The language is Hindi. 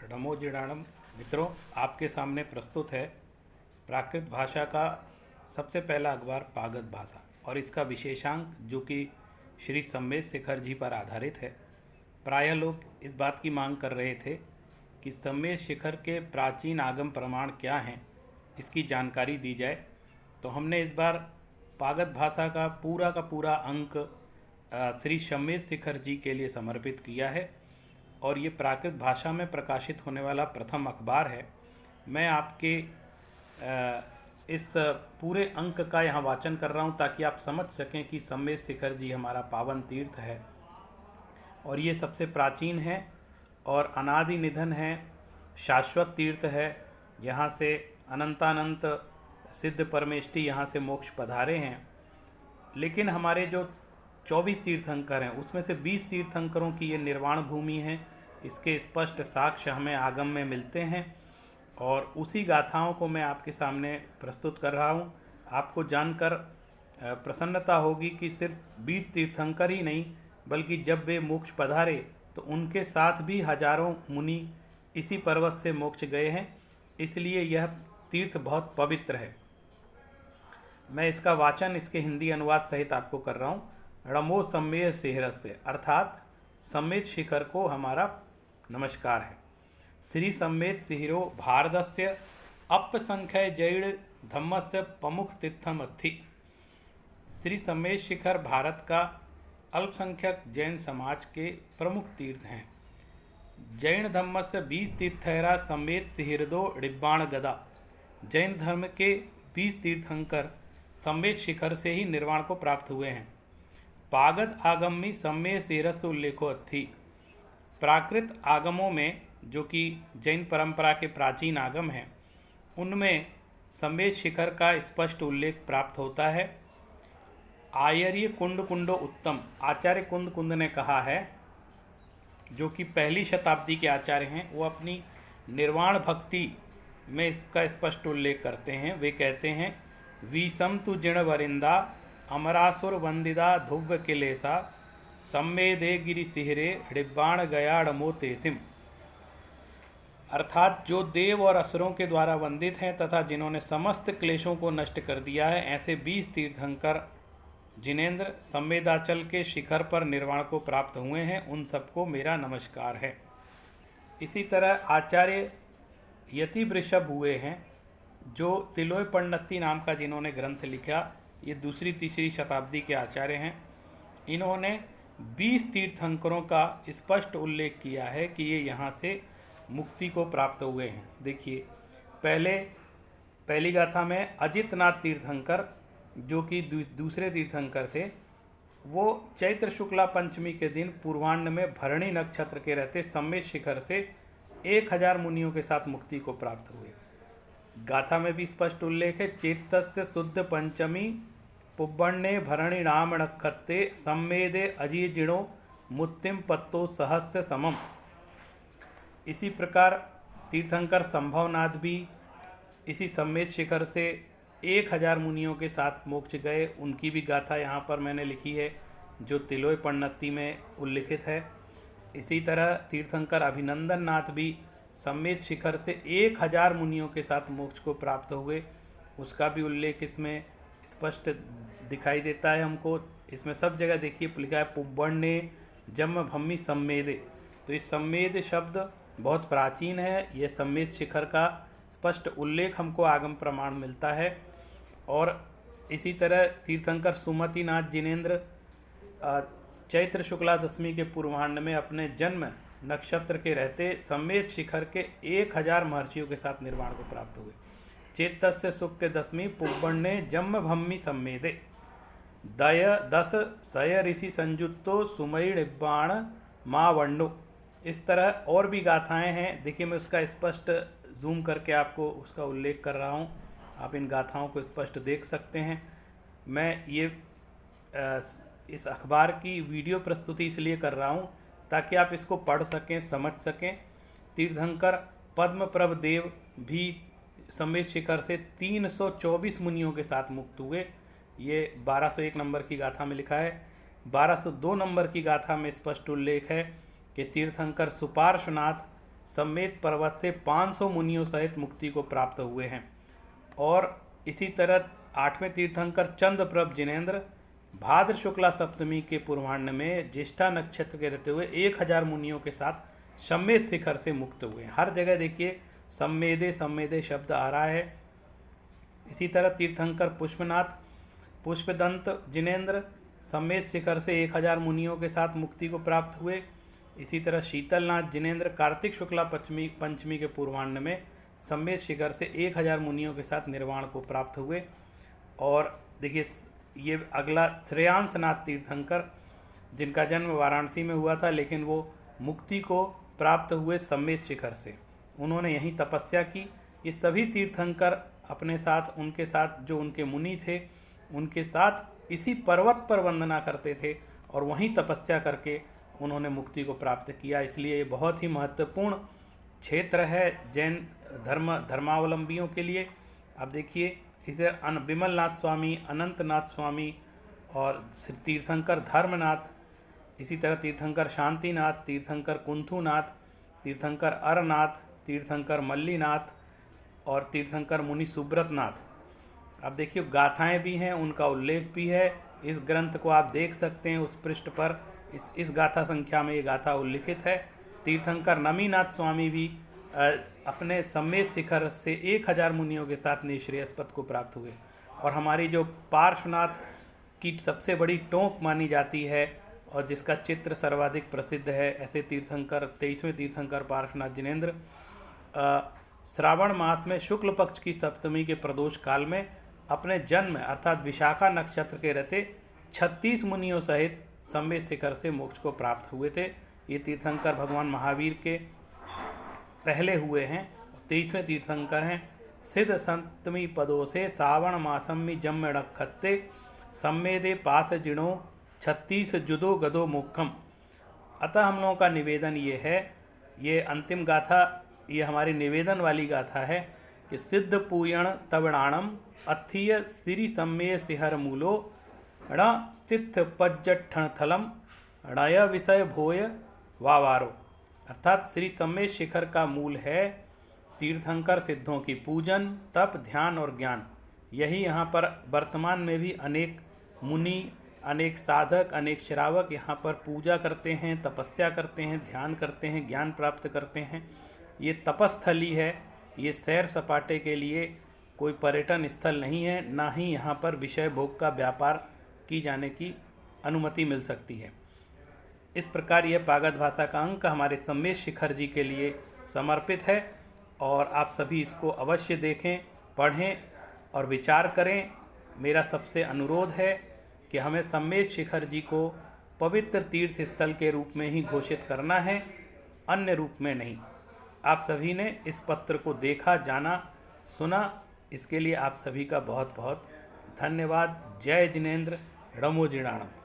नमो जिणाणम। मित्रों, आपके सामने प्रस्तुत है प्राकृत भाषा का सबसे पहला अखबार पागत भाषा और इसका विशेषांक जो कि श्री सम्मेद शेखर जी पर आधारित है। प्रायः लोग इस बात की मांग कर रहे थे कि सम्मेद शेखर के प्राचीन आगम प्रमाण क्या हैं, इसकी जानकारी दी जाए। तो हमने इस बार पागत भाषा का पूरा अंक श्री सम्मेद शेखर जी के लिए समर्पित किया है और ये प्राकृत भाषा में प्रकाशित होने वाला प्रथम अखबार है। मैं आपके इस पूरे अंक का यहाँ वाचन कर रहा हूँ ताकि आप समझ सकें कि सम्मेद शेखर जी हमारा पावन तीर्थ है और ये सबसे प्राचीन है और अनादि निधन है, शाश्वत तीर्थ है। यहाँ से अनंतानंत सिद्ध परमेष्टि यहाँ से मोक्ष पधारे हैं। लेकिन हमारे जो 24 तीर्थंकर हैं उसमें से 20 तीर्थंकरों की ये निर्वाण भूमि है। इसके स्पष्ट साक्ष्य हमें आगम में मिलते हैं और उसी गाथाओं को मैं आपके सामने प्रस्तुत कर रहा हूँ। आपको जानकर प्रसन्नता होगी कि सिर्फ 20 तीर्थंकर ही नहीं बल्कि जब वे मोक्ष पधारे तो उनके साथ भी हजारों मुनि इसी पर्वत से मोक्ष गए हैं। इसलिए यह तीर्थ बहुत पवित्र है। मैं इसका वाचन इसके हिंदी अनुवाद सहित आपको कर रहा हूँ। णमो सम्मेद शेखरस्य अर्थात सम्मेद शिखर को हमारा नमस्कार है। श्री सम्मेद शिखरो भारतस्य अप्यसंख्य जैन धम्मस्य प्रमुख तीर्थम अस्थि। श्री सम्मेद शिखर भारत का अल्पसंख्यक जैन समाज के प्रमुख तीर्थ हैं। जैन धर्म से 20 तीर्थहरा सम्मेद शिखरदो डिब्बाण गदा। जैन धर्म के 20 तीर्थंकर सम्मेद शिखर से ही निर्वाण को प्राप्त हुए हैं। पागत आगमी सम्मेद शिरस उल्लेखो थी। प्राकृत आगमों में जो कि जैन परंपरा के प्राचीन आगम हैं उनमें सम्मेद शिखर का स्पष्ट उल्लेख प्राप्त होता है। आयर्य कुंड कुंडो उत्तम, आचार्य कुंद कुंद ने कहा है, जो कि पहली शताब्दी के आचार्य हैं, वो अपनी निर्वाण भक्ति में इसका स्पष्ट उल्लेख करते हैं। वे कहते हैं विषम तु जिण वरिंदा अमरासुर वंदिदा ध्रुव किलेसा सम्मेदे गिरि सिहरे डिब्बाण गया मोतेसिम। अर्थात जो देव और असुरों के द्वारा वंदित हैं तथा जिन्होंने समस्त क्लेशों को नष्ट कर दिया है, ऐसे 20 तीर्थंकर जिनेन्द्र सम्मेदाचल के शिखर पर निर्वाण को प्राप्त हुए हैं, उन सबको मेरा नमस्कार है। इसी तरह आचार्य यति वृषभ हुए हैं जो तिलोय पंडिती नाम का जिन्होंने ग्रंथ लिखा, ये दूसरी तीसरी शताब्दी के आचार्य हैं। इन्होंने 20 तीर्थंकरों का स्पष्ट उल्लेख किया है कि ये यहाँ से मुक्ति को प्राप्त हुए हैं। देखिए, पहली गाथा में अजितनाथ तीर्थंकर जो कि दूसरे तीर्थंकर थे, वो चैत्र शुक्ला पंचमी के दिन पूर्वाह्न में भरणी नक्षत्र के रहते सम्मेद शिखर से 1000 मुनियों के साथ मुक्ति को प्राप्त हुए। गाथा में भी स्पष्ट उल्लेख है, चेतस्य शुद्ध पंचमी पुब्बण्णे भरणी नाम नक्षत्रे सम्मेदे अजीजिणो मुत्तिम पत्तो सहस्य समम। इसी प्रकार तीर्थंकर संभवनाथ भी इसी सम्मेद शिखर से 1000 मुनियों के साथ मोक्ष गए। उनकी भी गाथा यहाँ पर मैंने लिखी है जो तिलोय पंडिती में उल्लिखित है। इसी तरह तीर्थंकर अभिनंदन नाथ भी सम्मेद शिखर से 1000 मुनियों के साथ मोक्ष को प्राप्त हुए, उसका भी उल्लेख इसमें स्पष्ट दिखाई देता है हमको। इसमें सब जगह देखिए लिखा है पुब्बण्णे जम भम्मी सम्मेदे। तो इस सम्मेद शब्द बहुत प्राचीन है। यह सम्मेद शिखर का स्पष्ट उल्लेख हमको आगम प्रमाण मिलता है। और इसी तरह तीर्थंकर सुमतिनाथ जिनेन्द्र चैत्र शुक्ला दशमी के पूर्वाह्न में अपने जन्म नक्षत्र के रहते सम्मेद शिखर के 1000 महर्षियों के साथ निर्वाण को प्राप्त हुए। चेतस्य शुक्ल दशमी पुब्बण्णे जम्म भम्मी सम्मेदे दय 10 सय ऋषि संयुक्तो सुमयी डिब्बाण माँ वंडो। इस तरह और भी गाथाएं हैं। देखिए, मैं उसका स्पष्ट जूम करके आपको उसका उल्लेख कर रहा हूँ। आप इन गाथाओं को स्पष्ट देख सकते हैं। मैं ये इस अखबार की वीडियो प्रस्तुति इसलिए कर रहा हूँ ताकि आप इसको पढ़ सकें, समझ सकें। तीर्थंकर पद्मप्रभ देव भी सम्मेद शिखर से 324 मुनियों के साथ मुक्त हुए। ये 1201 नंबर की गाथा में लिखा है। 1202 नंबर की गाथा में स्पष्ट उल्लेख है कि तीर्थंकर सुपार्श्वनाथ सम्मेत पर्वत से 500 मुनियों सहित मुक्ति को प्राप्त हुए हैं। और इसी तरह 8वें तीर्थंकर चंद्रप्रभ जिनेन्द्र भाद्र शुक्ला सप्तमी के पूर्वाह्न में ज्येष्ठा नक्षत्र के रहते हुए 1000 मुनियों के साथ सम्मेद शिखर से मुक्त हुए। हर जगह देखिए सम्मेदे सम्मेदे शब्द आ रहा है। इसी तरह तीर्थंकर पुष्पनाथ पुष्पदंत जिनेन्द्र सम्मेद शिखर से 1000 मुनियों के साथ मुक्ति को प्राप्त हुए। इसी तरह शीतलनाथ जिनेन्द्र कार्तिक शुक्ला पंचमी के पूर्वाह्न में सम्मेद शिखर से 1000 मुनियों के साथ निर्वाण को प्राप्त हुए। और देखिए ये अगला श्रेयांसनाथ तीर्थंकर, जिनका जन्म वाराणसी में हुआ था, लेकिन वो मुक्ति को प्राप्त हुए सम्मेद शिखर से, उन्होंने यहीं तपस्या की। ये सभी तीर्थंकर अपने साथ, उनके साथ जो उनके मुनि थे, उनके साथ इसी पर्वत पर वंदना करते थे और वहीं तपस्या करके उन्होंने मुक्ति को प्राप्त किया। इसलिए ये बहुत ही महत्वपूर्ण क्षेत्र है जैन धर्मावलंबियों के लिए। अब देखिए इसे विमलनाथ स्वामी, अनंतनाथ स्वामी और तीर्थंकर धर्मनाथ, इसी तरह तीर्थंकर शांतिनाथ, तीर्थंकर कुंथुनाथ, तीर्थंकर अरनाथ, तीर्थंकर मल्लीनाथ और तीर्थंकर मुनि सुब्रतनाथ। अब देखिए गाथाएं भी हैं, उनका उल्लेख भी है। इस ग्रंथ को आप देख सकते हैं, उस पृष्ठ पर इस गाथा संख्या में ये गाथा उल्लिखित है। तीर्थंकर नमीनाथ स्वामी भी अपने सम्मेद शिखर से 1000 मुनियों के साथ निःश्रेयस पद को प्राप्त हुए। और हमारी जो पार्श्वनाथ की सबसे बड़ी टोंक मानी जाती है और जिसका चित्र सर्वाधिक प्रसिद्ध है, ऐसे तीर्थंकर 23वें तीर्थंकर पार्श्वनाथ जिनेन्द्र श्रावण मास में शुक्ल पक्ष की सप्तमी के प्रदोष काल में अपने जन्म अर्थात विशाखा नक्षत्र के रहते 36 मुनियों सहित सम्मेद शिखर से मोक्ष को प्राप्त हुए थे। ये तीर्थंकर भगवान महावीर के पहले हुए हैं। 23वें तीर्थंकर हैं। सिद्ध संतमी पदों से सावण मासमी जम्म रखते सम्मेदे पास जिणों 36 जुदो गदो मुखम। अतः हम लोगों का निवेदन ये है, ये अंतिम गाथा, ये हमारी निवेदन वाली गाथा है कि सिद्ध पूयण तवणाणम अथीय सिरी सम्मेय सिहर मूलो ण तिथ पज्जठण थलम णय विषय भोय वावारो। अर्थात श्री सम्मेद शिखर का मूल है तीर्थंकर सिद्धों की पूजन, तप, ध्यान और ज्ञान। यही यहाँ पर वर्तमान में भी अनेक मुनि, अनेक साधक, अनेक श्रावक यहाँ पर पूजा करते हैं, तपस्या करते हैं, ध्यान करते हैं, ज्ञान प्राप्त करते हैं। ये तपस्थली है, ये सैर सपाटे के लिए कोई पर्यटन स्थल नहीं है, ना ही यहाँ पर विषय भोग का व्यापार की जाने की अनुमति मिल सकती है। इस प्रकार यह पागद भाषा का अंक हमारे सम्मेद शिखर जी के लिए समर्पित है और आप सभी इसको अवश्य देखें, पढ़ें और विचार करें। मेरा सबसे अनुरोध है कि हमें सम्मेद शिखर जी को पवित्र तीर्थ स्थल के रूप में ही घोषित करना है, अन्य रूप में नहीं। आप सभी ने इस पत्र को देखा, जाना, सुना, इसके लिए आप सभी का बहुत बहुत धन्यवाद। जय जिनेन्द्र, रमो जिणाणम।